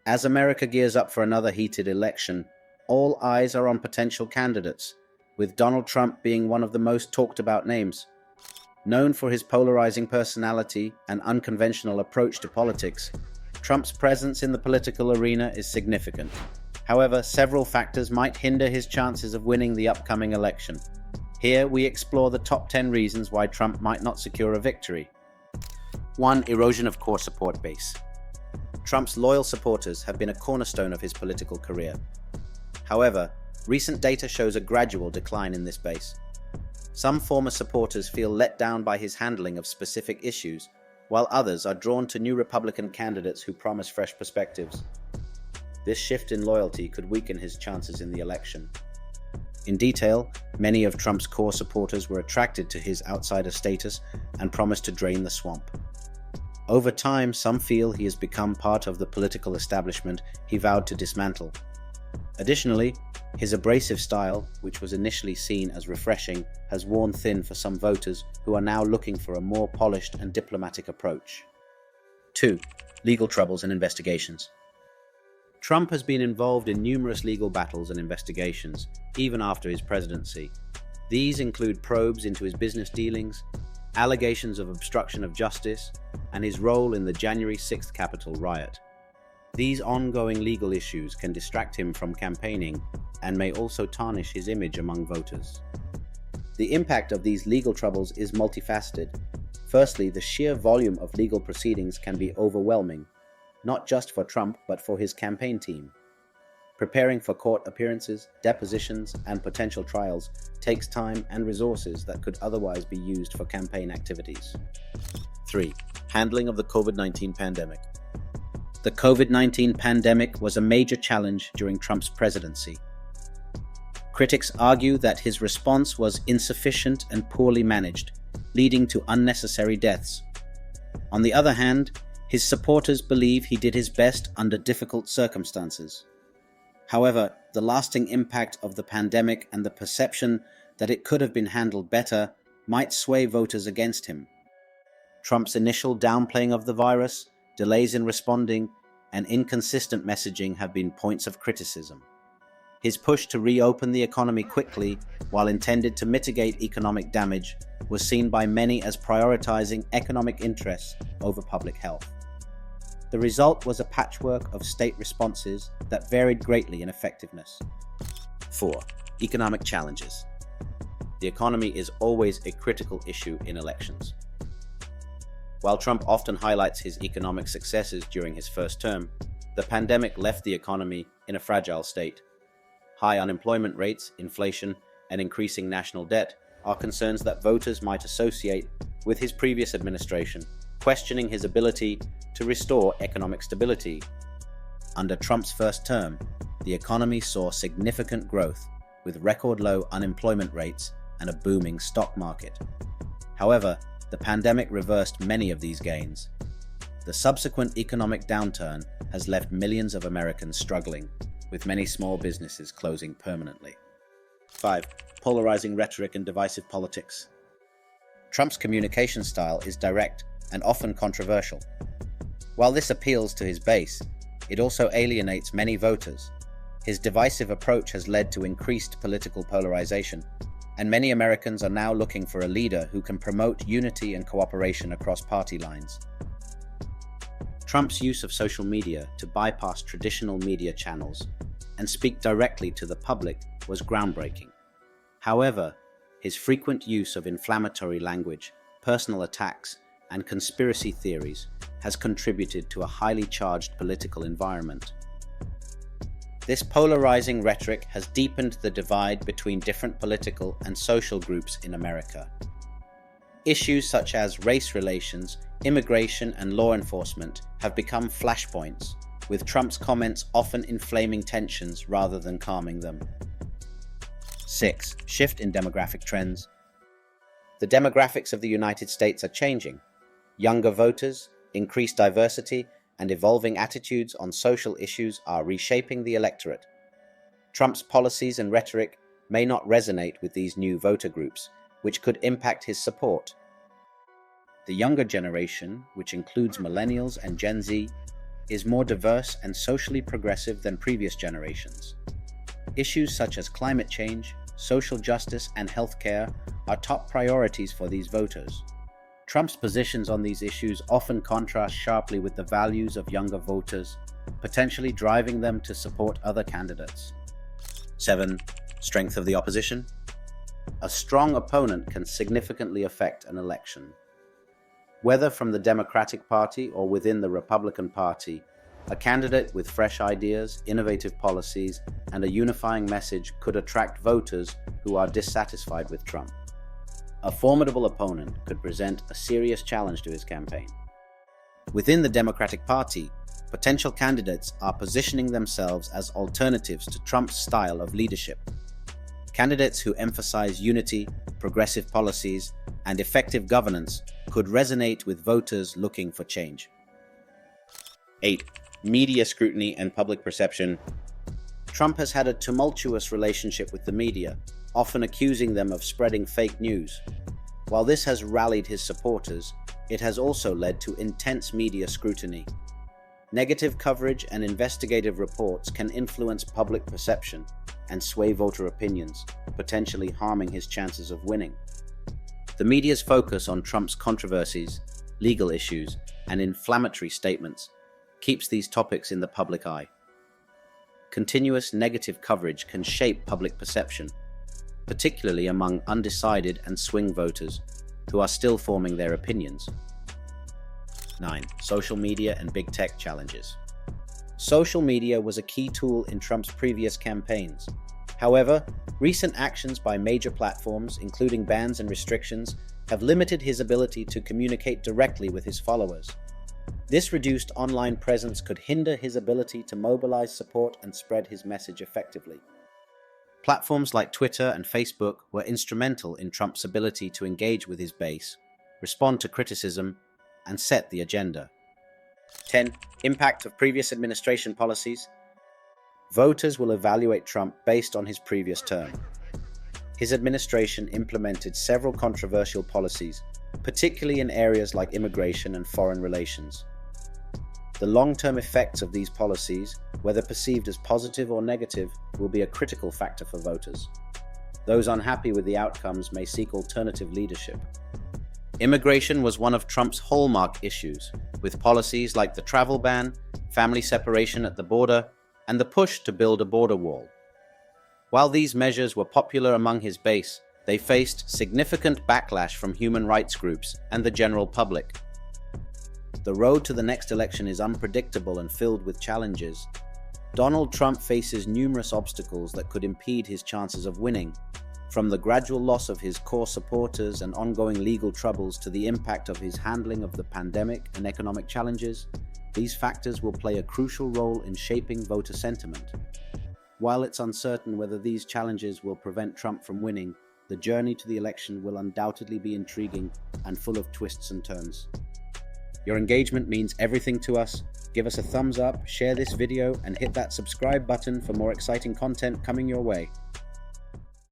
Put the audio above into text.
As America gears up for another heated election, all eyes are on potential candidates, with Donald Trump being one of the most talked about names. Known for his polarizing personality and unconventional approach to politics, Trump's presence in the political arena is significant. However, several factors might hinder his chances of winning the upcoming election. Here, we explore the top 10 reasons why Trump might not secure a victory. 1. Erosion of core support base. Trump's loyal supporters have been a cornerstone of his political career. However, recent data shows a gradual decline in this base. Some former supporters feel let down by his handling of specific issues, while others are drawn to new Republican candidates who promise fresh perspectives. This shift in loyalty could weaken his chances in the election. In detail, many of Trump's core supporters were attracted to his outsider status and promised to drain the swamp. Over time, some feel he has become part of the political establishment he vowed to dismantle. Additionally, his abrasive style, which was initially seen as refreshing, has worn thin for some voters who are now looking for a more polished and diplomatic approach. 2. Legal troubles and investigations. Trump has been involved in numerous legal battles and investigations, even after his presidency. These include probes into his business dealings, allegations of obstruction of justice, and his role in the January 6th Capitol riot. These ongoing legal issues can distract him from campaigning and may also tarnish his image among voters. The impact of these legal troubles is multifaceted. Firstly, the sheer volume of legal proceedings can be overwhelming, not just for Trump, but for his campaign team. Preparing for court appearances, depositions, and potential trials takes time and resources that could otherwise be used for campaign activities. 3. Handling of the COVID-19 pandemic. The COVID-19 pandemic was a major challenge during Trump's presidency. Critics argue that his response was insufficient and poorly managed, leading to unnecessary deaths. On the other hand, his supporters believe he did his best under difficult circumstances. However, the lasting impact of the pandemic and the perception that it could have been handled better might sway voters against him. Trump's initial downplaying of the virus, delays in responding, and inconsistent messaging have been points of criticism. His push to reopen the economy quickly, while intended to mitigate economic damage, was seen by many as prioritizing economic interests over public health. The result was a patchwork of state responses that varied greatly in effectiveness. 4. Economic challenges. The economy is always a critical issue in elections. While Trump often highlights his economic successes during his first term, the pandemic left the economy in a fragile state. High unemployment rates, inflation, and increasing national debt are concerns that voters might associate with his previous administration, questioning his ability to restore economic stability. Under Trump's first term, the economy saw significant growth, with record low unemployment rates and a booming stock market. However, the pandemic reversed many of these gains. The subsequent economic downturn has left millions of Americans struggling, with many small businesses closing permanently. 5. Polarizing rhetoric and divisive politics. Trump's communication style is direct and often controversial. While this appeals to his base, it also alienates many voters. His divisive approach has led to increased political polarization, and many Americans are now looking for a leader who can promote unity and cooperation across party lines. Trump's use of social media to bypass traditional media channels and speak directly to the public was groundbreaking. However, his frequent use of inflammatory language, personal attacks, and conspiracy theories has contributed to a highly charged political environment. This polarizing rhetoric has deepened the divide between different political and social groups in America. Issues such as race relations, immigration, and law enforcement have become flashpoints, with Trump's comments often inflaming tensions rather than calming them. 6. Shift in demographic trends. The demographics of the United States are changing. Younger voters, increased diversity, and evolving attitudes on social issues are reshaping the electorate. Trump's policies and rhetoric may not resonate with these new voter groups, which could impact his support. The younger generation, which includes millennials and Gen Z, is more diverse and socially progressive than previous generations. Issues such as climate change, social justice, and healthcare are top priorities for these voters. Trump's positions on these issues often contrast sharply with the values of younger voters, potentially driving them to support other candidates. 7. Strength of the opposition. A strong opponent can significantly affect an election. Whether from the Democratic Party or within the Republican Party, a candidate with fresh ideas, innovative policies, and a unifying message could attract voters who are dissatisfied with Trump. A formidable opponent could present a serious challenge to his campaign. Within the Democratic Party, potential candidates are positioning themselves as alternatives to Trump's style of leadership. Candidates who emphasize unity, progressive policies, and effective governance could resonate with voters looking for change. 8. Media scrutiny and public perception. Trump has had a tumultuous relationship with the media, often accusing them of spreading fake news. While this has rallied his supporters, it has also led to intense media scrutiny. Negative coverage and investigative reports can influence public perception and sway voter opinions, potentially harming his chances of winning. The media's focus on Trump's controversies, legal issues, and inflammatory statements keeps these topics in the public eye. Continuous negative coverage can shape public perception, particularly among undecided and swing voters who are still forming their opinions. 9. Social media and big tech challenges. Social media was a key tool in Trump's previous campaigns. However, recent actions by major platforms, including bans and restrictions, have limited his ability to communicate directly with his followers. This reduced online presence could hinder his ability to mobilize support and spread his message effectively. Platforms like Twitter and Facebook were instrumental in Trump's ability to engage with his base, respond to criticism, and set the agenda. 10. Impact of previous administration policies. Voters will evaluate Trump based on his previous term. His administration implemented several controversial policies, particularly in areas like immigration and foreign relations. The long-term effects of these policies, whether perceived as positive or negative, will be a critical factor for voters. Those unhappy with the outcomes may seek alternative leadership. Immigration was one of Trump's hallmark issues, with policies like the travel ban, family separation at the border, and the push to build a border wall. While these measures were popular among his base, they faced significant backlash from human rights groups and the general public. The road to the next election is unpredictable and filled with challenges. Donald Trump faces numerous obstacles that could impede his chances of winning. From the gradual loss of his core supporters and ongoing legal troubles to the impact of his handling of the pandemic and economic challenges, these factors will play a crucial role in shaping voter sentiment. While it's uncertain whether these challenges will prevent Trump from winning, the journey to the election will undoubtedly be intriguing and full of twists and turns. Your engagement means everything to us. Give us a thumbs up, share this video, and hit that subscribe button for more exciting content coming your way.